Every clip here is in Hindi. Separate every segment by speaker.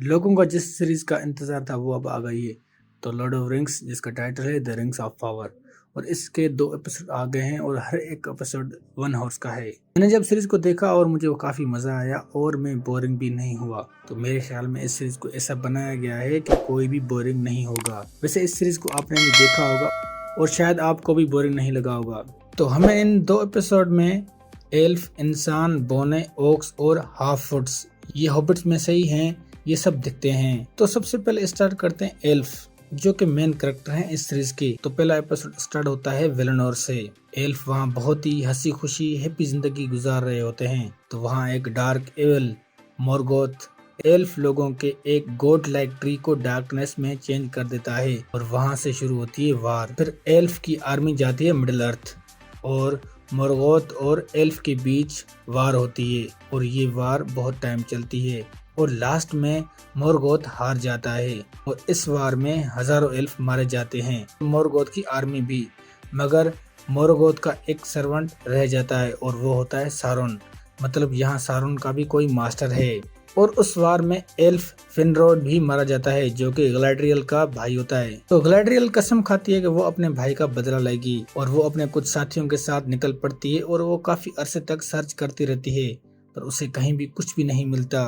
Speaker 1: लोगों का जिस सीरीज का इंतजार था वो अब आ गई है। तो लॉर्ड ऑफ रिंग्स, जिसका टाइटल है द रिंग्स ऑफ पावर, और इसके 2 एपिसोड आ गए हैं और हर एक एपिसोड 1 हॉर्स का है। मैंने जब सीरीज को देखा और मुझे वो काफी मजा आया और मैं बोरिंग भी नहीं हुआ। तो मेरे ख्याल में इस सीरीज को ऐसा बनाया गया है कि कोई भी बोरिंग नहीं होगा। वैसे इस सीरीज को आपने भी देखा होगा और शायद आपको भी बोरिंग नहीं लगा होगा। तो हमें इन 2 एपिसोड में एल्फ, इंसान, बोने, ओक्स और हाफ फुट्स, ये हॉबिट्स में से ही हैं, ये सब दिखते हैं। तो सबसे पहले स्टार्ट करते हैं एल्फ, जो कि मेन कैरेक्टर हैं इस सीरीज के। तो पहला एपिसोड स्टार्ट होता है वेलेनोर से। एल्फ वहाँ बहुत ही हंसी खुशी हैप्पी जिंदगी गुजार रहे होते हैं। तो वहाँ एक डार्क एविल मोर्गोथ एल्फ लोगों के एक गॉड लाइक ट्री को डार्कनेस में चेंज कर देता है और वहाँ से शुरू होती है वार। फिर एल्फ की आर्मी जाती है मिडिल अर्थ और मोर्गोथ और एल्फ के बीच वार होती है और ये वार बहुत टाइम चलती है और लास्ट में मोर्गोथ हार जाता है और इस वार में हजारों एल्फ मारे जाते हैं, मोर्गोथ की आर्मी भी। मगर मोर्गोथ का एक सर्वेंट रह जाता है और वो होता है सारोन। मतलब यहाँ सारोन का भी कोई मास्टर है। और उस वार में एल्फ फिनरोड भी मारा जाता है, जो कि गैलाड्रियल का भाई होता है। तो गैलाड्रियल कसम खाती है कि वो अपने भाई का बदला लेगी और वो अपने कुछ साथियों के साथ निकल पड़ती है और वो काफी अरसे तक सर्च करती रहती है, पर उसे कहीं भी कुछ भी नहीं मिलता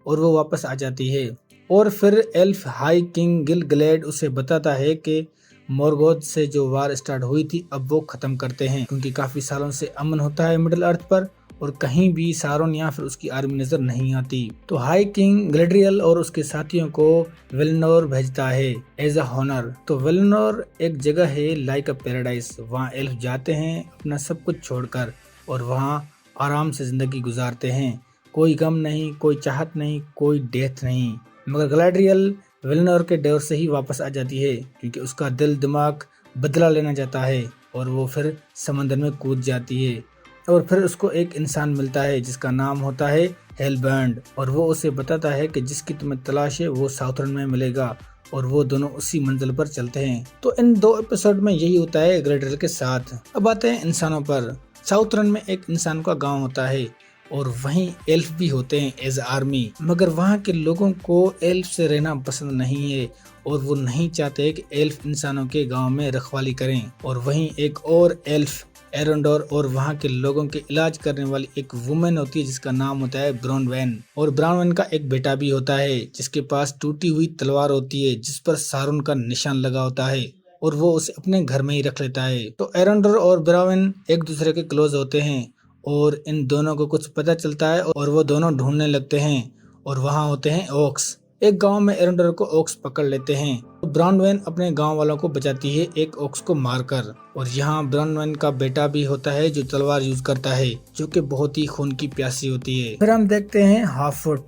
Speaker 1: और वो वापस आ जाती है। और फिर एल्फ हाई किंग गिलगलैड उसे बताता है कि मोर्गोथ से जो वार स्टार्ट हुई थी अब वो खत्म करते हैं, क्योंकि काफी सालों से अमन होता है मिडिल अर्थ पर और कहीं भी सारोन या फिर उसकी आर्मी नजर नहीं आती। तो हाई किंग गैलाड्रियल और उसके साथियों को वेलेनोर भेजता है एज अ हॉनर। तो वेलेनोर एक जगह है लाइक अ पैराडाइज, वहाँ एल्फ जाते हैं अपना सब कुछ छोड़कर और वहाँ आराम से जिंदगी गुजारते हैं। कोई गम नहीं, कोई चाहत नहीं, कोई डेथ नहीं। मगर गैलाड्रियल वेलेनोर के डर से ही वापस आ जाती है, क्योंकि उसका दिल दिमाग बदला लेना चाहता है और वो फिर समंदर में कूद जाती है। और फिर उसको एक इंसान मिलता है जिसका नाम होता है हेलबर्न और वो उसे बताता है कि जिसकी तुम्हें तलाश है वो साउथर्न में मिलेगा और वो दोनों उसी मंजिल पर चलते हैं। तो इन 2 एपिसोड में यही होता है गैलाड्रियल के साथ। अब आते हैं इंसानों पर। साउथर्न में एक इंसान का गांव होता है और वहीं एल्फ भी होते हैं एज आर्मी, मगर वहाँ के लोगों को एल्फ से रहना पसंद नहीं है और वो नहीं चाहते कि एल्फ इंसानों के गांव में रखवाली करें। और वहीं एक और एल्फ एरेंडोर और वहाँ के लोगों के इलाज करने वाली एक वुमेन होती है जिसका नाम होता है ब्राउनवेन। और ब्राउनवेन का एक बेटा भी होता है जिसके पास टूटी हुई तलवार होती है जिस पर सारुन का निशान लगा होता है और वो उसे अपने घर में ही रख लेता है। तो एरेंडोर और ब्राउनवेन एक दूसरे के क्लोज होते हैं और इन दोनों को कुछ पता चलता है और वो दोनों ढूंढने लगते हैं और वहाँ होते हैं ओक्स। एक गांव में एरेंडोर को ओक्स पकड़ लेते हैं तो ब्राउनवेन अपने गांव वालों को बचाती है एक ओक्स को मारकर। और यहाँ ब्राउनवेन का बेटा भी होता है जो तलवार यूज करता है, जो कि बहुत ही खून की प्यासी होती है। फिर हम देखते हैं हाफ फुट,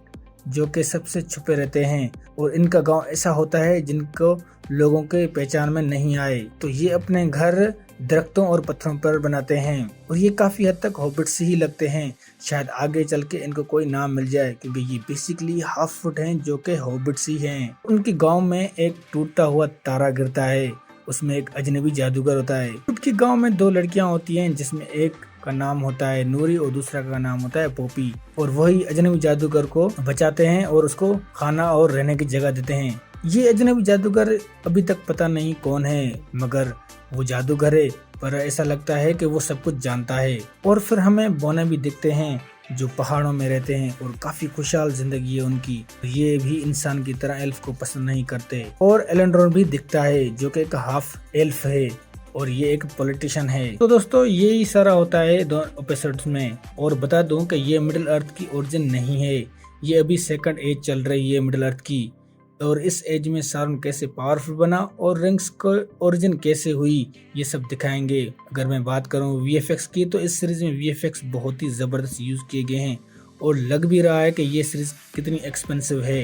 Speaker 1: जो कि सबसे छुपे रहते हैं और इनका गांव ऐसा होता है जिनको लोगों के पहचान में नहीं आए। तो ये अपने घर दरख्तों और पत्थरों पर बनाते हैं और ये काफी हद तक हॉबिट्स ही लगते हैं। शायद आगे चल के इनको कोई नाम मिल जाए, क्योंकि ये बेसिकली हाफ फुट हैं जो कि हॉबिट्स ही हैं। उनके गांव में एक टूटता हुआ तारा गिरता है, उसमें एक अजनबी जादूगर होता है। उनके गांव में 2 लड़कियां होती हैं जिसमें एक का नाम होता है नूरी और दूसरा का नाम होता है पोपी। और वही अजनबी जादूगर को बचाते हैं और उसको खाना और रहने की जगह देते हैं। ये अजनबी जादूगर अभी तक पता नहीं कौन है, मगर वो जादूगर है, पर ऐसा लगता है कि वो सब कुछ जानता है। और फिर हमें बोने भी दिखते हैं जो पहाड़ों में रहते हैं और काफी खुशहाल जिंदगी है उनकी। ये भी इंसान की तरह एल्फ को पसंद नहीं करते। और एलेंड्रोन भी दिखता है जो कि एक हाफ एल्फ है और ये एक पॉलिटिशियन है। तो दोस्तों यही सारा होता है 2 एपिसोड्स में। और बता दूं कि ये मिडिल अर्थ की ओरिजिन नहीं है, ये अभी सेकंड एज चल रही है मिडिल अर्थ की। और इस एज में सारुन कैसे पावरफुल बना और रिंग्स को ओरिजिन कैसे हुई ये सब दिखाएंगे। अगर मैं बात करूं वीएफएक्स की, तो इस सीरीज में वीएफएक्स बहुत ही जबरदस्त यूज किए गए हैं और लग भी रहा है कि ये सीरीज कितनी एक्सपेंसिव है,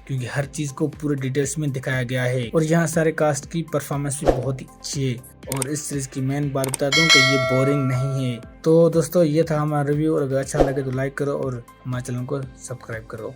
Speaker 1: क्योंकि हर चीज को पूरे डिटेल्स में दिखाया गया है। और यहाँ सारे कास्ट की परफॉर्मेंस भी बहुत ही अच्छी है। और इस सीरीज की मेन बात बता दूं कि ये बोरिंग नहीं है। तो दोस्तों ये था हमारा रिव्यू, और अगर अच्छा लगे तो लाइक करो और हमारे चैनल को सब्सक्राइब करो।